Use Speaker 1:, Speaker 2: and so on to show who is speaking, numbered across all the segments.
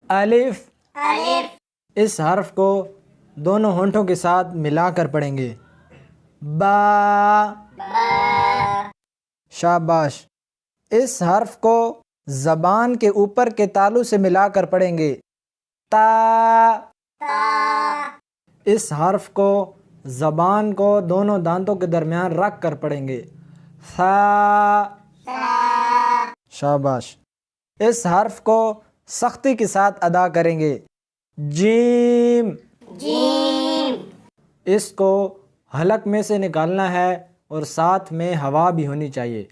Speaker 1: الف اس حرف کو دونوں ہونٹوں کے ساتھ ملا کر پڑھیں گے۔ با شاباش۔ اس حرف کو زبان کے اوپر کے تالو سے ملا کر پڑھیں گے۔ تا اس حرف کو زبان کو دونوں دانتوں کے درمیان رکھ کر پڑھیں گے۔ ثا شاباش۔ اس حرف کو سختی کے ساتھ ادا کریں گے۔ جیم اس کو حلق میں سے نکالنا ہے اور ساتھ میں ہوا بھی ہونی چاہیے۔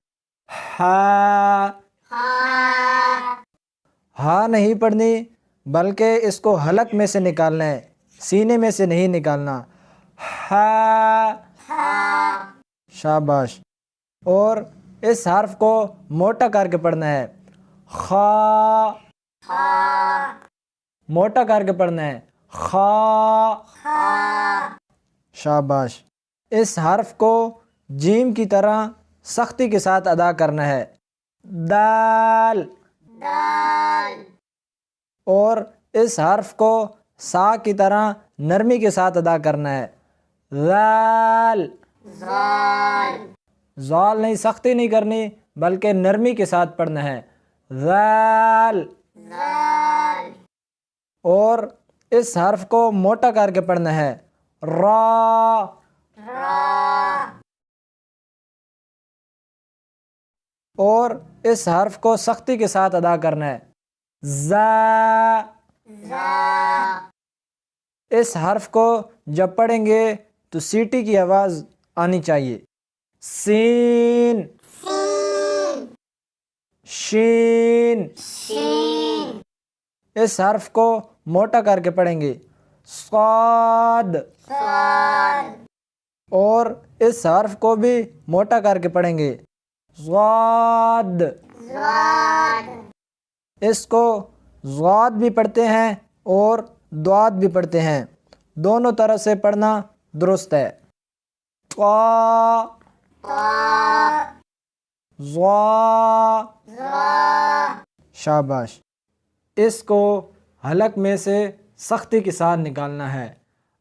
Speaker 1: ہا نہیں پڑھنی بلکہ اس کو حلق میں سے نکالنا ہے، سینے میں سے نہیں نکالنا۔ شاباش۔ اور اس حرف کو موٹا کر کے پڑھنا ہے۔ خا موٹا کر کے پڑھنا ہے۔ خا شاباش۔ اس حرف کو جیم کی طرح سختی کے ساتھ ادا کرنا ہے۔ دال اور اس حرف کو سا کی طرح نرمی کے ساتھ ادا کرنا ہے۔ ذال زال نہیں، سختی نہیں کرنی بلکہ نرمی کے ساتھ پڑھنا ہے۔ ذال اور اس حرف کو موٹا کر کے پڑھنا ہے۔ را اور اس حرف کو سختی کے ساتھ ادا کرنا ہے۔ زا اس حرف کو جب پڑھیں گے تو سیٹی کی آواز آنی چاہیے۔ سین شین اس حرف کو موٹا کر کے پڑھیں گے۔ صاد اور اس حرف کو بھی موٹا کر کے پڑھیں گے۔ ضاد اس کو ضاد بھی پڑھتے ہیں اور دعاد بھی پڑھتے ہیں، دونوں طرح سے پڑھنا درست ہے۔ قا ضا شاباش۔ اس کو حلق میں سے سختی کے ساتھ نکالنا ہے۔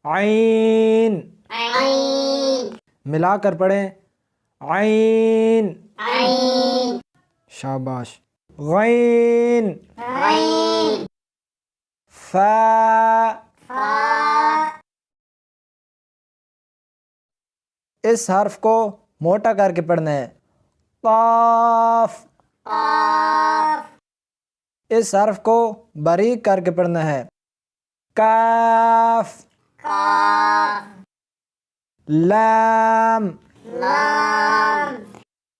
Speaker 1: عین ملا کر پڑھیں۔ عین شاباش۔ غین فا اس حرف کو موٹا کر کے پڑھنا ہے۔ قاف اس حرف کو باریک کر کے پڑھنا ہے۔ کاف لام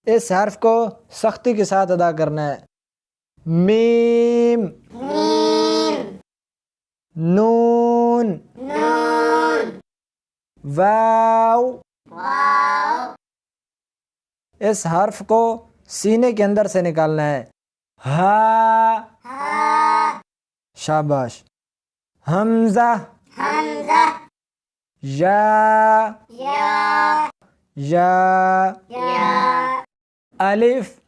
Speaker 1: اس حرف کو سختی کے ساتھ ادا کرنا ہے۔ میم نون واو اس حرف کو سینے کے اندر سے نکالنا ہے۔ ہا شاباش۔ حمزہ یا الف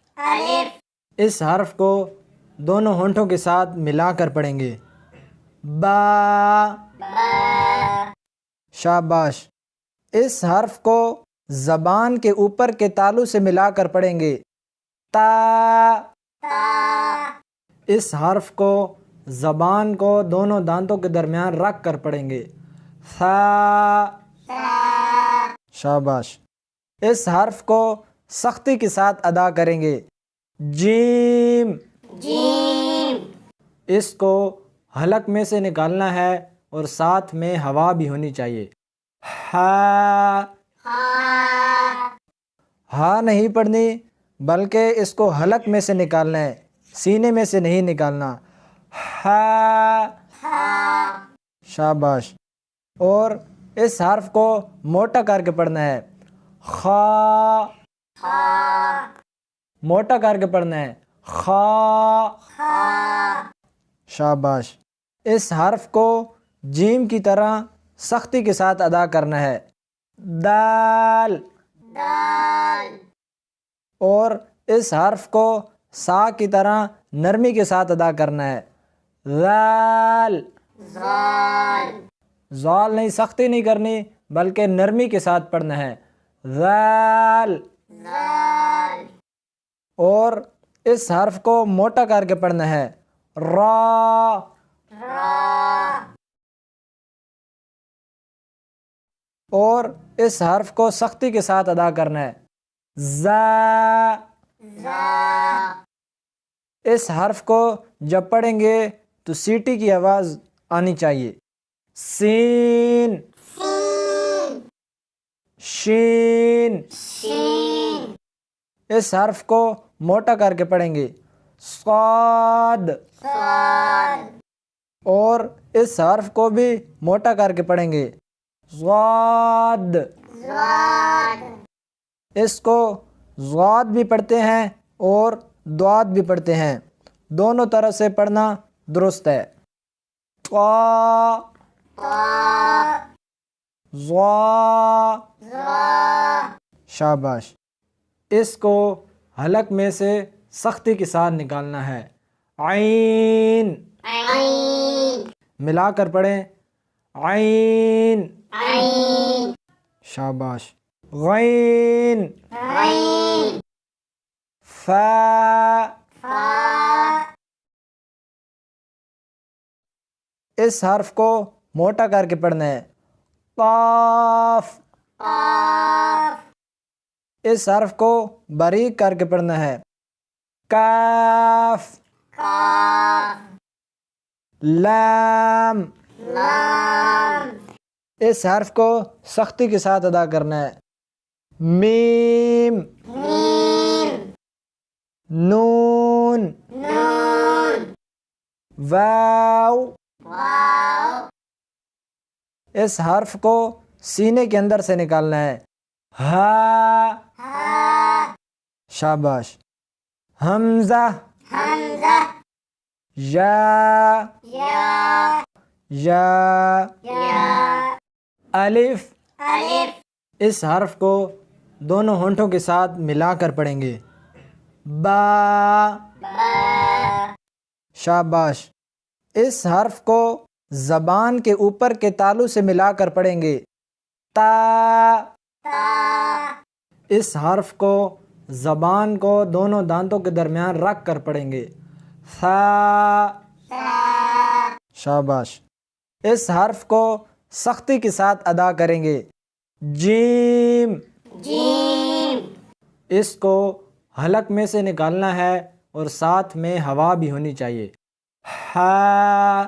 Speaker 1: اس حرف کو دونوں ہونٹوں کے ساتھ ملا کر پڑھیں گے۔ با شاباش۔ اس حرف کو زبان کے اوپر کے تالو سے ملا کر پڑھیں گے۔ تا اس حرف کو زبان کو دونوں دانتوں کے درمیان رکھ کر پڑھیں گے۔ ثا شاباش۔ اس حرف کو سختی کے ساتھ ادا کریں گے۔ جیم اس کو حلق میں سے نکالنا ہے اور ساتھ میں ہوا بھی ہونی چاہیے۔ ہا نہیں پڑھنی بلکہ اس کو حلق میں سے نکالنا ہے، سینے میں سے نہیں نکالنا۔ شاباش۔ اور اس حرف کو موٹا کر کے پڑھنا ہے۔ خا موٹا کر کے پڑھنا ہے۔ خا شاباش۔ اس حرف کو جیم کی طرح سختی کے ساتھ ادا کرنا ہے۔ دال اور اس حرف کو سا کی طرح نرمی کے ساتھ ادا کرنا ہے۔ ذال زال نہیں، سختی نہیں کرنی بلکہ نرمی کے ساتھ پڑھنا ہے، ذال۔ اور اس حرف کو موٹا کر کے پڑھنا ہے، را۔ اور اس حرف کو سختی کے ساتھ ادا کرنا ہے، زا۔ اس حرف کو جب پڑھیں گے تو سیٹی کی آواز آنی چاہیے، سین شین۔ اس حرف کو موٹا کر کے پڑھیں گے، صاد۔ اور اس حرف کو بھی موٹا کر کے پڑھیں گے، ضاد۔ اس کو ضاد بھی پڑھتے ہیں اور ضاد بھی پڑھتے ہیں، دونوں طرح سے پڑھنا درست ہے، قا ضا۔ شاباش۔ اس کو حلق میں سے سختی کے ساتھ نکالنا ہے، عین۔ ملا کر پڑھیں، عین۔ شاباش۔ غین فا۔ اس حرف کو موٹا کر کے پڑھنا ہے، قاف۔ اس حرف کو باریک کر کے پڑھنا ہے، کاف۔ لام۔ اس حرف کو سختی کے ساتھ ادا کرنا ہے، میم۔ نون۔ واو۔ اس حرف کو سینے کے اندر سے نکالنا ہے، ہا۔ شاباش۔ حمزہ یا۔ الف۔ اس حرف کو دونوں ہونٹوں کے ساتھ ملا کر پڑھیں گے، با۔ شاباش۔ اس حرف کو زبان کے اوپر کے تالو سے ملا کر پڑھیں گے، تا۔ اس حرف کو زبان کو دونوں دانتوں کے درمیان رکھ کر پڑھیں گے، ثا۔ شاباش۔ اس حرف کو سختی کے ساتھ ادا کریں گے، جیم۔ اس کو حلق میں سے نکالنا ہے اور ساتھ میں ہوا بھی ہونی چاہیے، ہا۔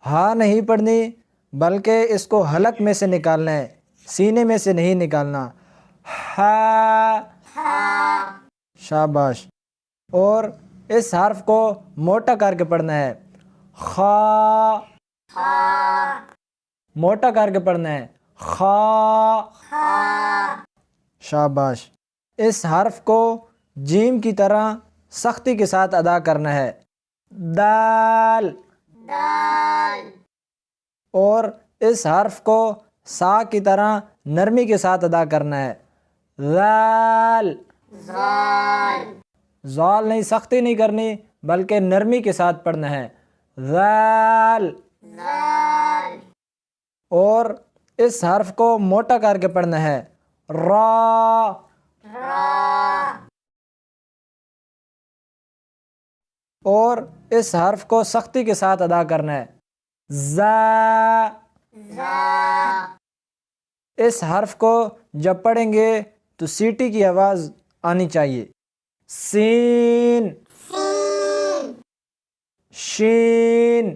Speaker 1: ہا نہیں پڑھنی بلکہ اس کو حلق میں سے نکالنا ہے، سینے میں سے نہیں نکالنا، ہا۔ شاباش۔ اور اس حرف کو موٹا کر کے پڑھنا ہے، خا۔ موٹا کر کے پڑھنا ہے، خا۔ شاباش۔ اس حرف کو جیم کی طرح سختی کے ساتھ ادا کرنا ہے، دال۔ اور اس حرف کو سا کی طرح نرمی کے ساتھ ادا کرنا ہے، ذال۔ زال نہیں، سختی نہیں کرنی بلکہ نرمی کے ساتھ پڑھنا ہے، ذال۔ اور اس حرف کو موٹا کر کے پڑھنا ہے، را۔ اور اس حرف کو سختی کے ساتھ ادا کرنا ہے، زا۔ اس حرف کو جب پڑھیں گے تو سیٹی کی آواز آنی چاہیے، سین شین۔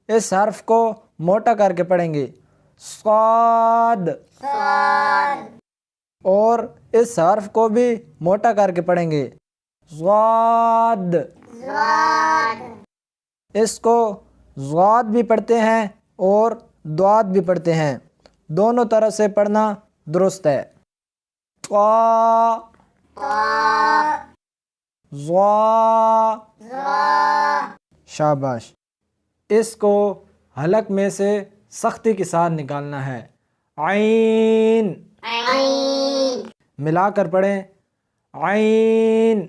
Speaker 1: اس حرف کو موٹا کر کے پڑھیں گے، صاد۔ اور اس حرف کو بھی موٹا کر کے پڑھیں گے، ضاد۔ اس کو ضاد بھی پڑھتے ہیں اور ضاد بھی پڑھتے ہیں، دونوں طرح سے پڑھنا درست ہے، قا ضا۔ شاباش۔ اس کو حلق میں سے سختی کے ساتھ نکالنا ہے، عین۔ ملا کر پڑھیں، عین۔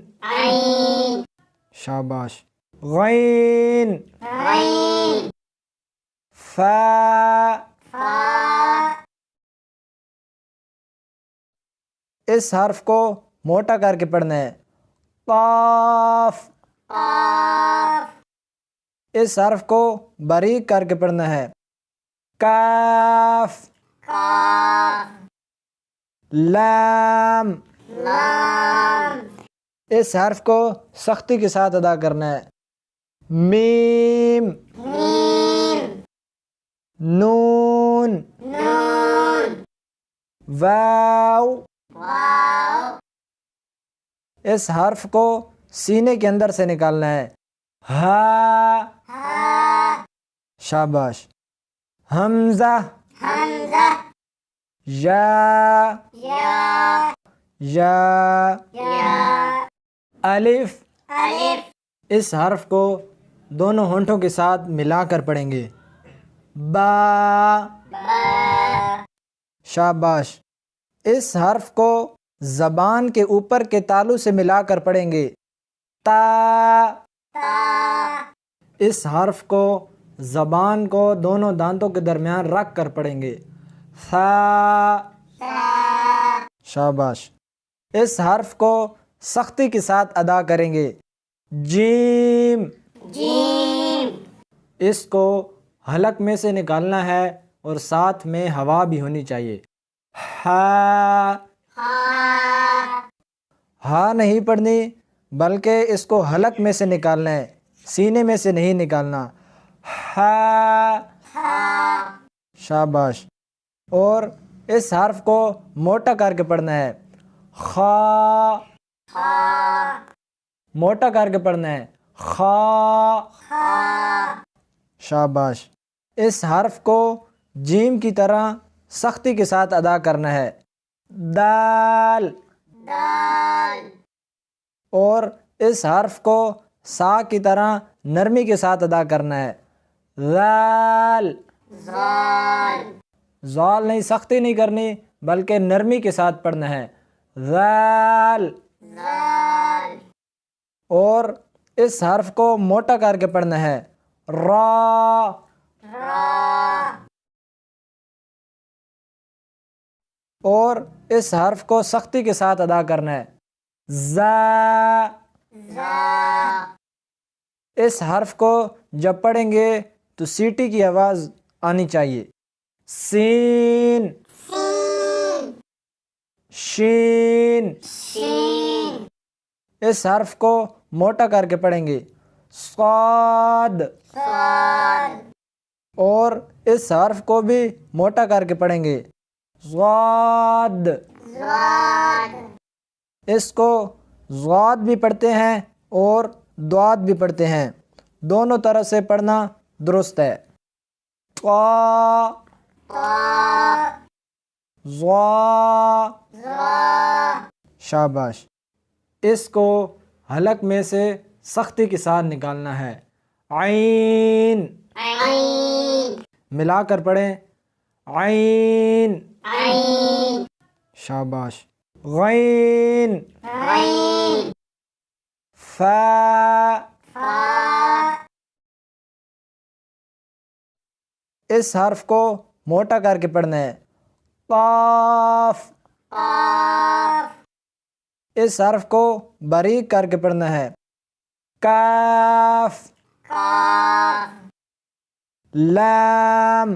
Speaker 1: شاباش. غین. فا. اس حرف کو موٹا کر کے پڑھنا ہے. قاف. اس حرف کو باریک کر کے پڑھنا ہے. کاف. لام. اس حرف کو سختی کے ساتھ ادا کرنا ہے. میم. نون. واو. اس حرف کو سینے کے اندر سے نکالنا ہے. ہا. شاباش. حمزہ. یا. یا. الف. اس حرف کو دونوں ہونٹوں کے ساتھ ملا کر پڑھیں گے. با. شاباش. اس حرف کو زبان کے اوپر کے تالو سے ملا کر پڑھیں گے. تا. اس حرف کو زبان کو دونوں دانتوں کے درمیان رکھ کر پڑھیں گے. ثا. شاباش. اس حرف کو سختی کے ساتھ ادا کریں گے. جیم. اس کو حلق میں سے نکالنا ہے اور ساتھ میں ہوا بھی ہونی چاہیے. ہا. ہا نہیں پڑھنی بلکہ اس کو حلق میں سے نکالنا ہے، سینے میں سے نہیں نکالنا. ہا. شاباش. اور اس حرف کو موٹا کر کے پڑھنا ہے. خا. موٹا کر کے پڑھنا ہے. خا. شاباش. اس حرف کو جیم کی طرح سختی کے ساتھ ادا کرنا ہے. دال. اور اس حرف کو سا کی طرح نرمی کے ساتھ ادا کرنا ہے. ذال. زال نہیں، سختی نہیں کرنی بلکہ نرمی کے ساتھ پڑھنا ہے. ذال. اور اس حرف کو موٹا کر کے پڑھنا ہے. را. اور اس حرف کو سختی کے ساتھ ادا کرنا ہے. زا. اس حرف کو جب پڑھیں گے تو سیٹی کی آواز آنی چاہیے. سین. شین. اس حرف کو موٹا کر کے پڑھیں گے. صاد. اور اس حرف کو بھی موٹا کر کے پڑھیں گے. ضاد. اس کو ضاد بھی پڑھتے ہیں اور ضاد بھی پڑھتے ہیں، دونوں طرح سے پڑھنا درست ہے. قا. ضا. شاباش. اس کو حلق میں سے سختی کے ساتھ نکالنا ہے. عین. ملا کر پڑھیں. عین. شاباش. غین. فا. اس حرف کو موٹا کر کے پڑھنا ہے. قاف. اس حرف کو باریک کر کے پڑھنا ہے. کاف. لام.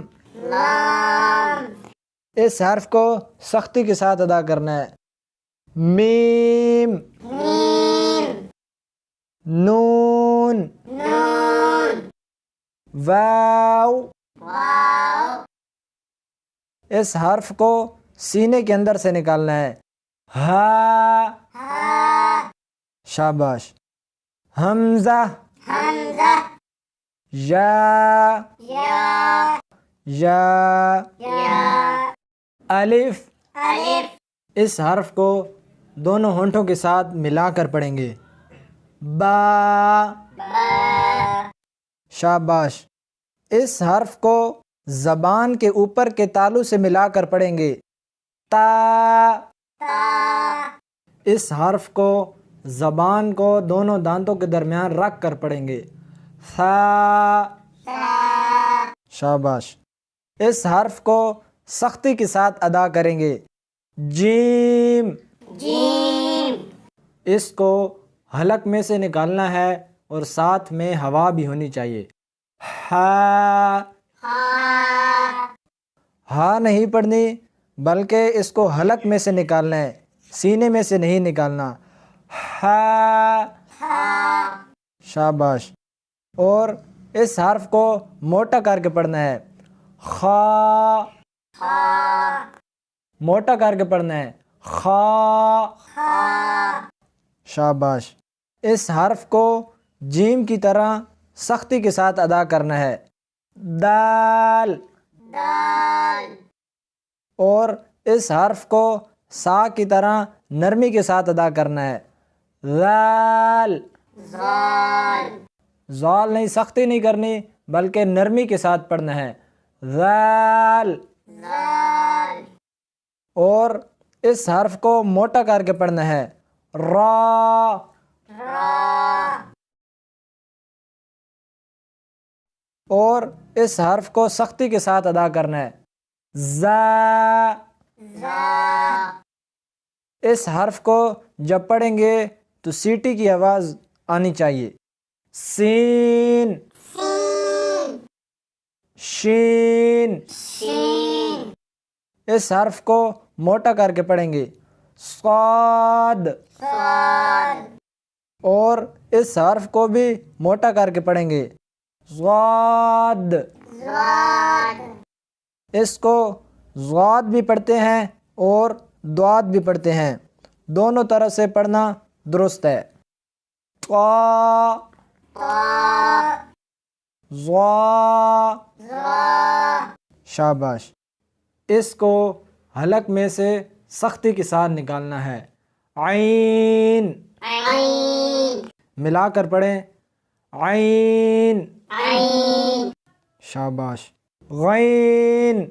Speaker 1: اس حرف کو سختی کے ساتھ ادا کرنا ہے. میم. نون. واو. اس حرف کو سینے کے اندر سے نکالنا ہے. ہا. شاباش. حمزہ. یا. یا. الف. اس حرف کو دونوں ہونٹوں کے ساتھ ملا کر پڑھیں گے. با. شاباش. اس حرف کو زبان کے اوپر کے تالو سے ملا کر پڑھیں گے. تا. اس حرف کو زبان کو دونوں دانتوں کے درمیان رکھ کر پڑھیں گے۔ ثا، شاباش۔ اس حرف کو سختی کے ساتھ ادا کریں گے۔ جیم، اس کو حلق میں سے نکالنا ہے اور ساتھ میں ہوا بھی ہونی چاہیے۔ ہا، ہا نہیں پڑھنی بلکہ اس کو حلق میں سے نکالنا ہے، سینے میں سے نہیں نکالنا۔ ہا، شاباش۔ اور اس حرف کو موٹا کر کے پڑھنا ہے۔ خا، موٹا کر کے پڑھنا ہے۔ خا، شاباش۔ اس حرف کو جیم کی طرح سختی کے ساتھ ادا کرنا ہے۔ دال، اور اس حرف کو سا کی طرح نرمی کے ساتھ ادا کرنا ہے۔ ذال، زال نہیں، سختی نہیں کرنی بلکہ نرمی کے ساتھ پڑھنا ہے۔ ذال، اور اس حرف کو موٹا کر کے پڑھنا ہے۔ را، اور اس حرف کو سختی کے ساتھ ادا کرنا ہے۔ زا، اس حرف کو جب پڑھیں گے تو سیٹی کی آواز آنی چاہیے۔ سین، شین، اس حرف کو موٹا کر کے پڑھیں گے۔ صاد، اور اس حرف کو بھی موٹا کر کے پڑھیں گے۔ ضاد، اس کو ضاد بھی پڑھتے ہیں اور دعاد بھی پڑھتے ہیں، دونوں طرح سے پڑھنا درست ہے۔ طا، ضا، شاباش۔ اس کو حلق میں سے سختی کے ساتھ نکالنا ہے۔ عین، ملا کر پڑھیں۔ عین، شاباش۔ غین،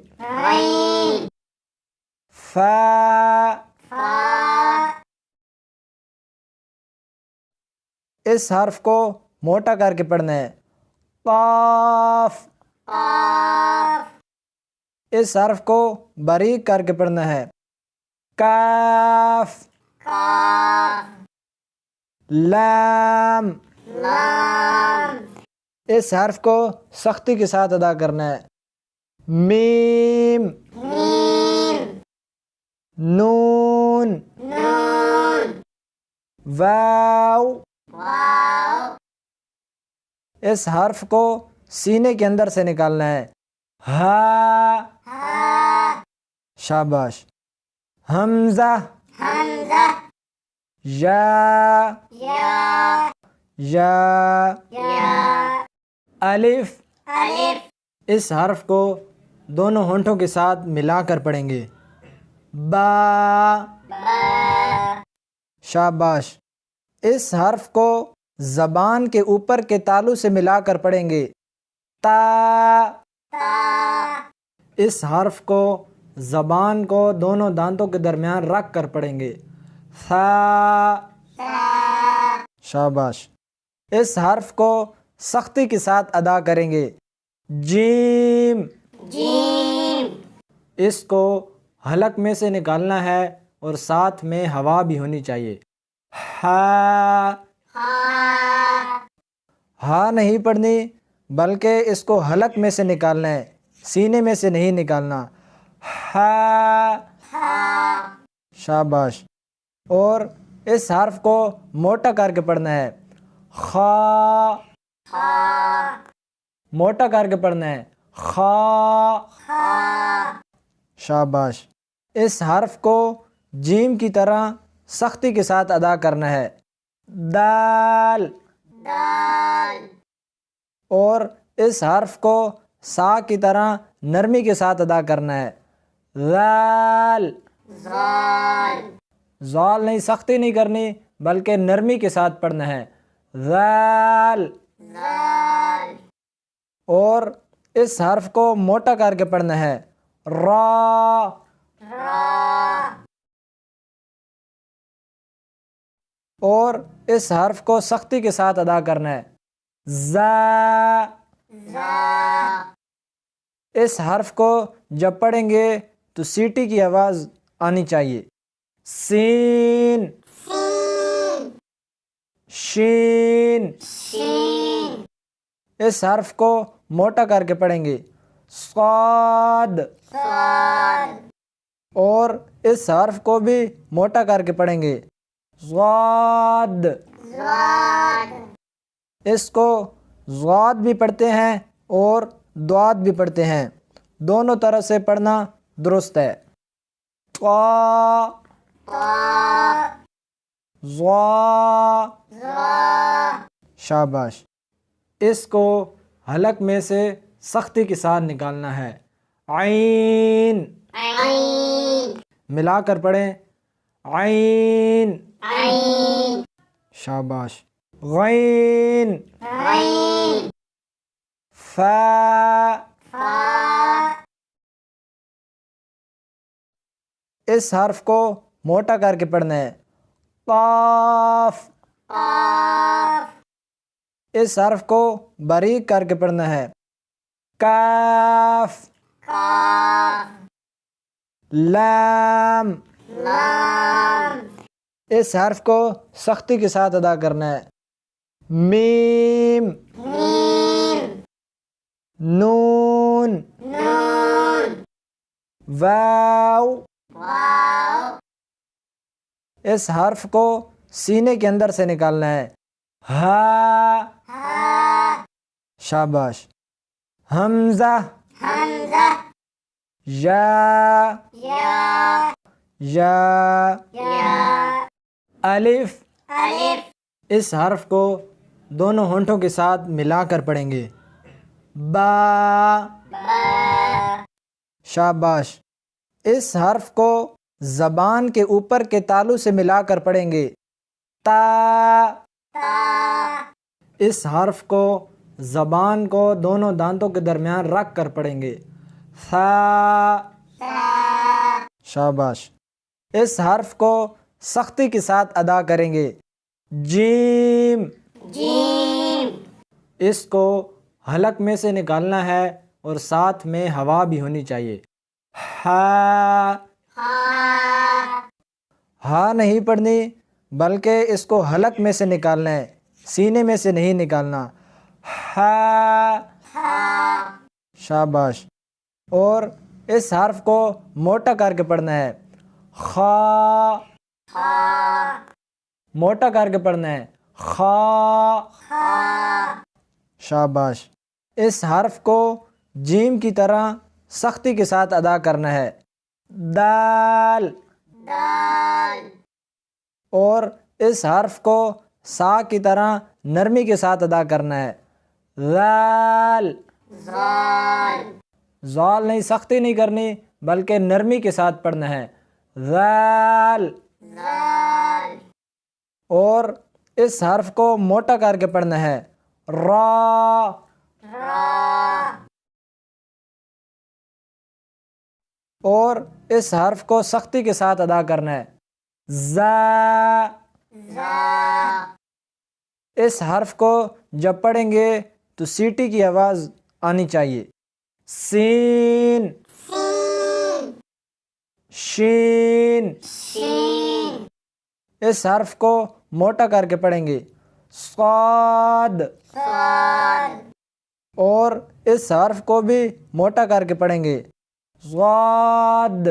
Speaker 1: فا، اس حرف کو موٹا کر کے پڑھنا ہے۔ قاف، اس حرف کو باریک کر کے پڑھنا ہے۔ کاف، لام، اس حرف کو سختی کے ساتھ ادا کرنا ہے۔ میم، نون، واو، اس حرف کو سینے کے اندر سے نکالنا ہے۔ ہا، شاباش۔ حمزہ، یا، الف، اس حرف کو دونوں ہونٹوں کے ساتھ ملا کر پڑھیں گے۔ با، شاباش۔ اس حرف کو زبان کے اوپر کے تالو سے ملا کر پڑھیں گے۔ تا، اس حرف کو زبان کو دونوں دانتوں کے درمیان رکھ کر پڑھیں گے۔ ثا، شاباش۔ اس حرف کو سختی کے ساتھ ادا کریں گے۔ جیم، اس کو حلق میں سے نکالنا ہے اور ساتھ میں ہوا بھی ہونی چاہیے۔ ہا، ہا نہیں پڑھنی بلکہ اس کو حلق میں سے نکالنا ہے، سینے میں سے نہیں نکالنا۔ ہا، شاباش۔ اور اس حرف کو موٹا کر کے پڑھنا ہے۔ خا، موٹا کر کے پڑھنا ہے۔ خا، شاباش۔ اس حرف کو جیم کی طرح سختی کے ساتھ ادا کرنا ہے۔ دال، اور اس حرف کو سا کی طرح نرمی کے ساتھ ادا کرنا ہے۔ ذال، زال نہیں، سختی نہیں کرنی بلکہ نرمی کے ساتھ پڑھنا ہے۔ ذال، اور اس حرف کو موٹا کر کے پڑھنا ہے۔ را، اور اس حرف کو سختی کے ساتھ ادا کرنا ہے. زا. اس حرف کو جب پڑھیں گے تو سیٹی کی آواز آنی چاہیے. سین. شین. اس حرف کو موٹا کر کے پڑھیں گے. صاد. اور اس حرف کو بھی موٹا کر کے پڑھیں گے. ضاد. اس کو ضاد بھی پڑھتے ہیں اور دعات بھی پڑھتے ہیں. دونوں طرح سے پڑھنا درست ہے. قا. ضا. شاباش. اس کو حلق میں سے سختی کے ساتھ نکالنا ہے. عین. ملا کر پڑھیں. عین. شاباش. غین. فا. اس حرف کو موٹا کر کے پڑھنا ہے. قاف. اس حرف کو باریک کر کے پڑھنا ہے. کاف. لام. اس حرف کو سختی کے ساتھ ادا کرنا ہے. میم. نون. واو. اس حرف کو سینے کے اندر سے نکالنا ہے. ہا. شاباش. حمزہ. یا. یا. الف. اس حرف کو دونوں ہونٹوں کے ساتھ ملا کر پڑھیں گے. با. شاباش. اس حرف کو زبان کے اوپر کے تالو سے ملا کر پڑھیں گے. تا. اس حرف کو زبان کو دونوں دانتوں کے درمیان رکھ کر پڑھیں گے. ثا. شاباش. اس حرف کو سختی کے ساتھ ادا کریں گے. جیم. اس کو حلق میں سے نکالنا ہے اور ساتھ میں ہوا بھی ہونی چاہیے. ہا. ہا نہیں پڑھنی بلکہ اس کو حلق میں سے نکالنا ہے، سینے میں سے نہیں نکالنا. ہا. شاباش. اور اس حرف کو موٹا کر کے پڑھنا ہے. خا. موٹا کر کے پڑھنا ہے. خا. شاباش. اس حرف کو جیم کی طرح سختی کے ساتھ ادا کرنا ہے. دال. اور اس حرف کو سا کی طرح نرمی کے ساتھ ادا کرنا ہے. ذال. زال نہیں، سختی نہیں کرنی بلکہ نرمی کے ساتھ پڑھنا ہے. ذال. اور اس حرف کو موٹا کر کے پڑھنا ہے. را. اور اس حرف کو سختی کے ساتھ ادا کرنا ہے. زا. اس حرف کو جب پڑھیں گے تو سیٹی کی آواز آنی چاہیے. سین. شین. اس حرف کو موٹا کر کے پڑھیں گے. صاد. اور اس حرف کو بھی موٹا کر کے پڑھیں گے. ضاد.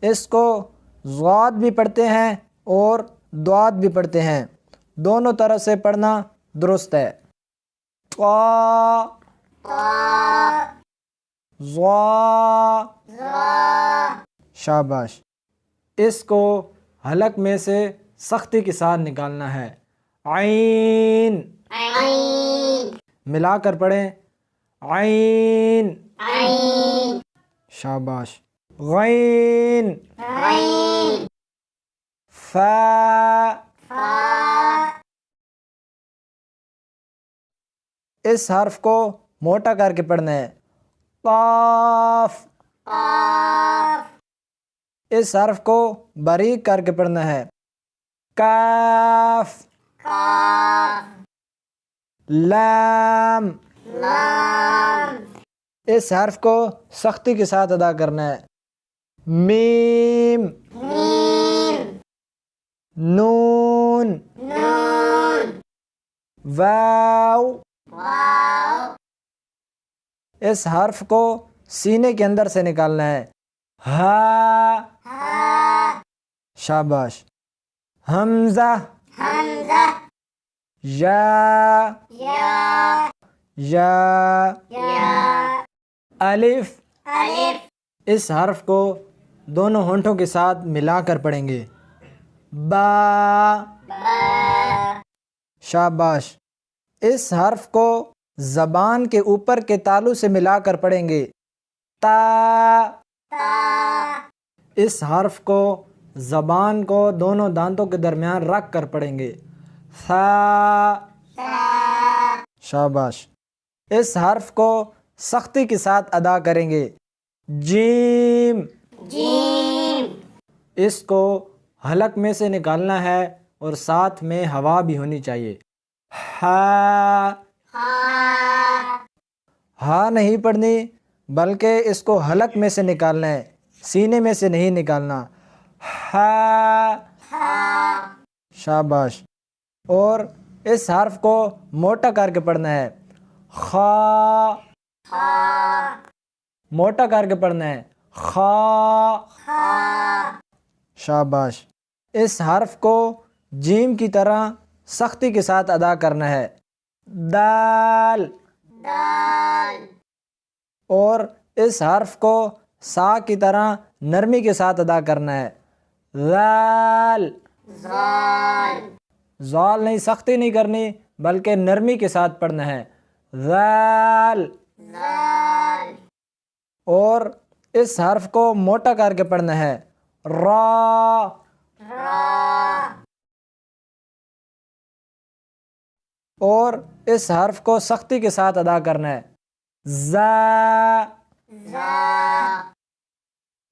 Speaker 1: اس کو ضاد بھی پڑھتے ہیں اور دعات بھی پڑھتے ہیں. دونوں طرح سے پڑھنا درست ہے. قا. ضا. شاباش. اس کو حلق میں سے سختی کے ساتھ نکالنا ہے. عین. ملا کر پڑھیں. عین. شاباش. غین. فا. اس حرف کو موٹا کر کے پڑھنا ہے. قاف. اس حرف کو باریک کر کے پڑھنا ہے. کاف لام اس حرف کو سختی کے ساتھ ادا کرنا ہے. میم نون واو اس حرف کو سینے کے اندر سے نکالنا ہے. ہا شاباش. حمزہ یا الف اس حرف کو دونوں ہونٹوں کے ساتھ ملا کر پڑھیں گے. با شاباش. اس حرف کو زبان کے اوپر کے تالو سے ملا کر پڑھیں گے. تا اس حرف کو زبان کو دونوں دانتوں کے درمیان رکھ کر پڑھیں گے. ثا شاباش. اس حرف کو سختی کے ساتھ ادا کریں گے. جیم اس کو حلق میں سے نکالنا ہے اور ساتھ میں ہوا بھی ہونی چاہیے. ہا نہیں پڑھنی بلکہ اس کو حلق میں سے نکالنا ہے، سینے میں سے نہیں نکالنا. ہا شاباش. اور اس حرف کو موٹا کر کے پڑھنا ہے. خا موٹا کر کے پڑھنا ہے. خا شاباش. اس حرف کو جیم کی طرح سختی کے ساتھ ادا کرنا ہے. دال اور اس حرف کو سا کی طرح نرمی کے ساتھ ادا کرنا ہے. ذال زال نہیں، سختی نہیں کرنی بلکہ نرمی کے ساتھ پڑھنا ہے. ذال اور اس حرف کو موٹا کر کے پڑھنا ہے. را اور اس حرف کو سختی کے ساتھ ادا کرنا ہے. زا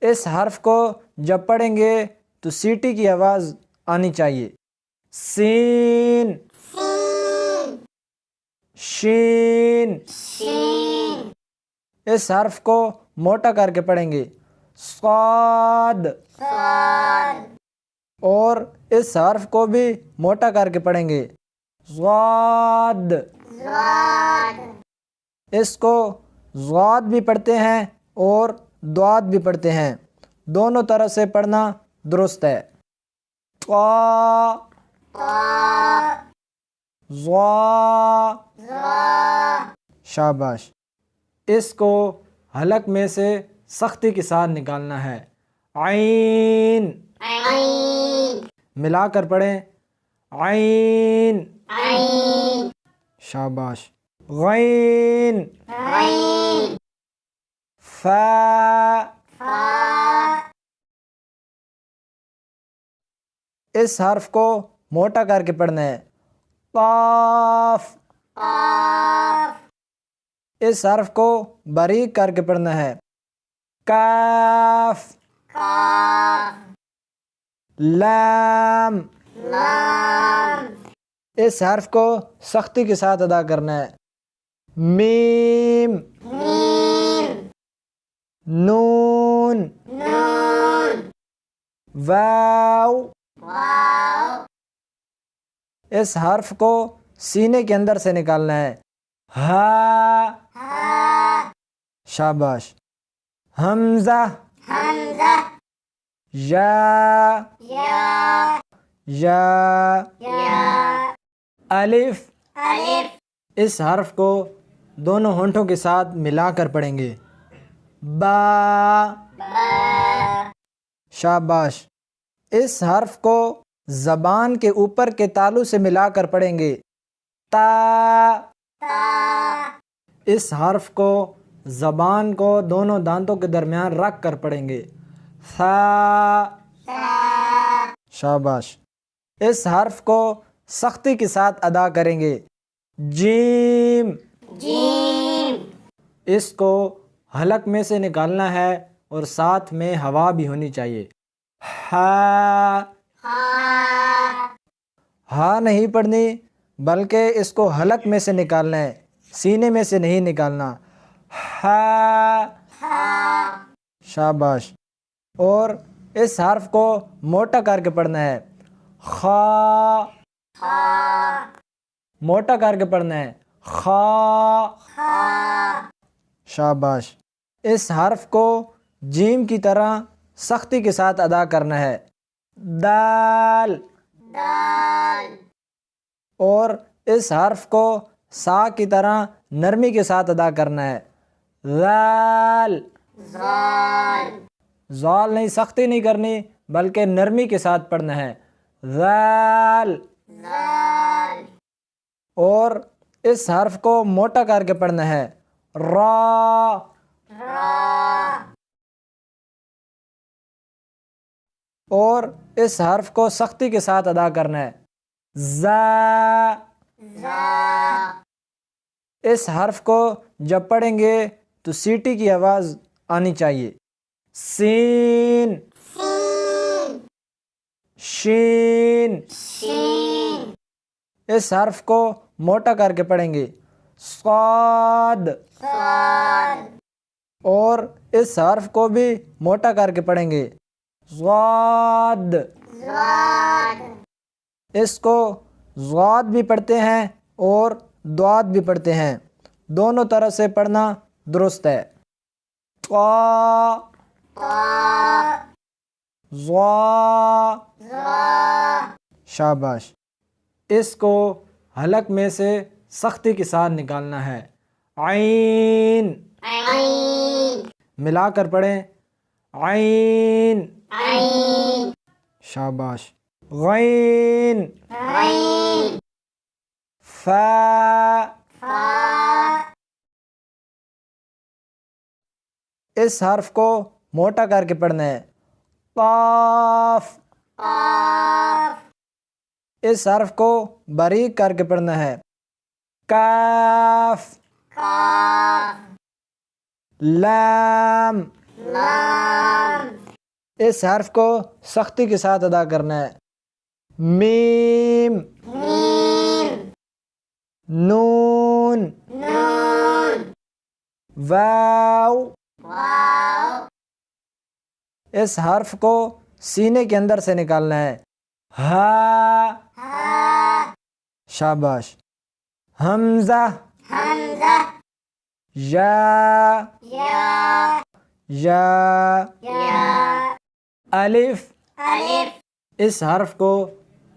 Speaker 1: اس حرف کو جب پڑھیں گے تو سیٹی کی آواز آنی چاہیے. سین شین اس حرف کو موٹا کر کے پڑھیں گے. صاد اور اس حرف کو بھی موٹا کر کے پڑھیں گے. ضاد اس کو ضاد بھی پڑھتے ہیں اور دعاد بھی پڑھتے ہیں، دونوں طرح سے پڑھنا درست ہے. طا ضا شاباش. اس کو حلق میں سے سختی کے ساتھ نکالنا ہے. عین ملا کر پڑھیں. عین شاباش. غین فا اس حرف کو موٹا کر کے پڑھنا ہے. قاف اس حرف کو باریک کر کے پڑھنا ہے. کاف لام اس حرف کو سختی کے ساتھ ادا کرنا ہے. میم نون واو اس حرف کو سینے کے اندر سے نکالنا ہے. ہا شاباش. حمزہ یا الف اس حرف کو دونوں ہونٹوں کے ساتھ ملا کر پڑھیں گے. با شاباش. اس حرف کو زبان کے اوپر کے تالو سے ملا کر پڑھیں گے. تا اس حرف کو زبان کو دونوں دانتوں کے درمیان رکھ کر پڑھیں گے. ثا شاباش. اس حرف کو سختی کے ساتھ ادا کریں گے. جیم اس کو حلق میں سے نکالنا ہے اور ساتھ میں ہوا بھی ہونی چاہیے. ہا ہاں نہیں پڑھنی بلکہ اس کو حلق میں سے نکالنا ہے، سینے میں سے نہیں نکالنا۔ ہا، شاباش۔ اور اس حرف کو موٹا کر کے پڑھنا ہے، خا، موٹا کر کے پڑھنا ہے، خا، شاباش۔ اس حرف کو جیم کی طرح سختی کے ساتھ ادا کرنا ہے، دال، اور اس حرف کو سا کی طرح نرمی کے ساتھ ادا کرنا ہے، ذال، زال نہیں، سختی نہیں کرنی بلکہ نرمی کے ساتھ پڑھنا ہے، ذال۔ اور اس حرف کو موٹا کر کے پڑھنا ہے، را، اور اس حرف کو سختی کے ساتھ ادا کرنا ہے، زا۔ اس حرف کو جب پڑھیں گے تو سیٹی کی آواز آنی چاہیے، سین، شین۔ اس حرف کو موٹا کر کے پڑھیں گے، صاد، اور اس حرف کو بھی موٹا کر کے پڑھیں گے، ضاد۔ اس کو ضاد بھی پڑھتے ہیں اور ضاد بھی پڑھتے ہیں، دونوں طرح سے پڑھنا درست ہے، طا، ضا، شاباش۔ اس کو حلق میں سے سختی کے ساتھ نکالنا ہے، عین، ملا کر پڑھیں، عین، شاباش۔ غین، فا، اس حرف کو موٹا کر کے پڑھنا ہے، قاف، اس حرف کو باریک کر کے پڑھنا ہے، کاف، لام، اس حرف کو سختی کے ساتھ ادا کرنا ہے، میم، نون، واو، اس حرف کو سینے کے اندر سے نکالنا ہے، ہا، شاباش۔ حمزہ، یا، یا، الف، اس حرف کو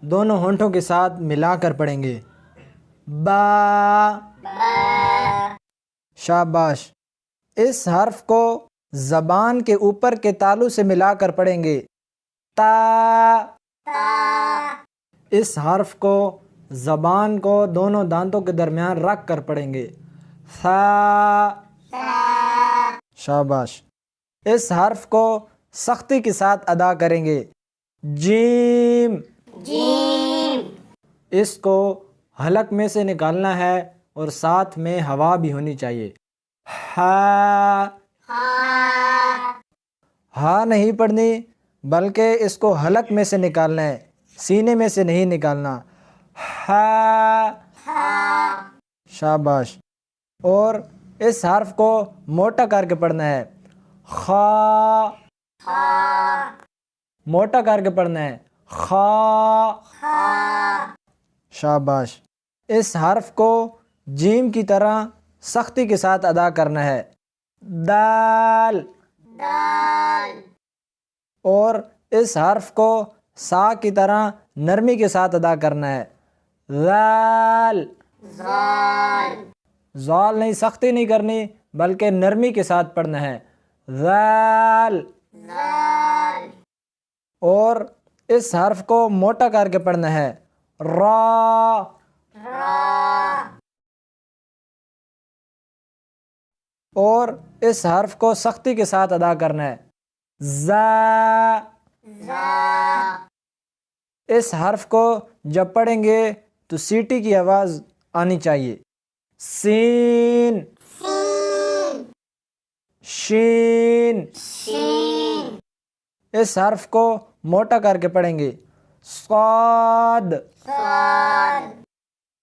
Speaker 1: دونوں ہونٹوں کے ساتھ ملا کر پڑھیں گے، با، شاباش۔ اس حرف کو زبان کے اوپر کے تالو سے ملا کر پڑھیں گے، تا، اس حرف کو زبان کو دونوں دانتوں کے درمیان رکھ کر پڑھیں گے، ثا، شاباش۔ اس حرف کو سختی کے ساتھ ادا کریں گے، جیم، اس کو حلق میں سے نکالنا ہے اور ساتھ میں ہوا بھی ہونی چاہیے، ہا، ہاں نہیں پڑھنی بلکہ اس کو حلق میں سے نکالنا ہے، سینے میں سے نہیں نکالنا، ہا، شاباش۔ اور اس حرف کو موٹا کر کے پڑھنا ہے، خا، موٹا کر کے پڑھنا ہے، خا، شاباش۔ اس حرف کو جیم کی طرح سختی کے ساتھ ادا کرنا ہے، دال، اور اس حرف کو سا کی طرح نرمی کے ساتھ ادا کرنا ہے، ذال، زال نہیں، سختی نہیں کرنی بلکہ نرمی کے ساتھ پڑھنا ہے، ذال۔ اور اس حرف کو موٹا کر کے پڑھنا ہے، را، اور اس حرف کو سختی کے ساتھ ادا کرنا ہے، زا۔ اس حرف کو جب پڑھیں گے تو سیٹی کی آواز آنی چاہیے، سین، شین، اس حرف کو موٹا کر کے پڑھیں گے، صاد،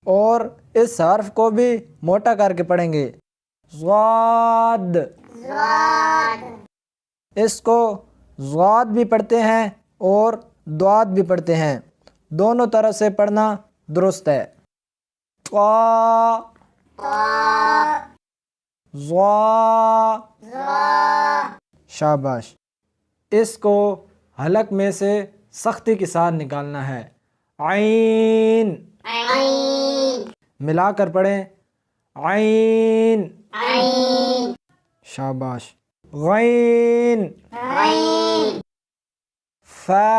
Speaker 1: اور اس حرف کو بھی موٹا کر کے پڑھیں گے، ضاد۔ اس کو ضاد بھی پڑھتے ہیں اور دعات بھی پڑھتے ہیں، دونوں طرح سے پڑھنا درست ہے۔ قا، ضا، شاباش۔ اس کو حلق میں سے سختی کے ساتھ نکالنا ہے، عین، ملا کر پڑھیں، عین، شاباش۔ غین، فا،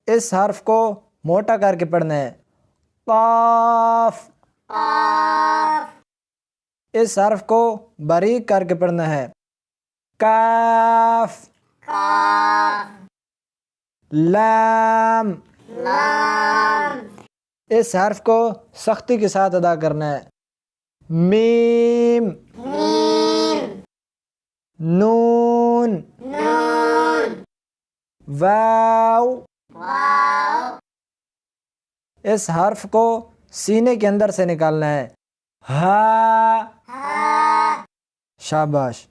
Speaker 1: اس حرف کو موٹا کر کے پڑھنا ہے، قاف، اس حرف کو باریک کر کے پڑھنا ہے، کاف، لام، اس حرف کو سختی کے ساتھ ادا کرنا ہے، میم، نون، واو، اس حرف کو سینے کے اندر سے نکالنا ہے، ہا، شاباش۔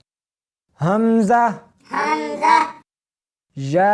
Speaker 1: حمزہ، یا،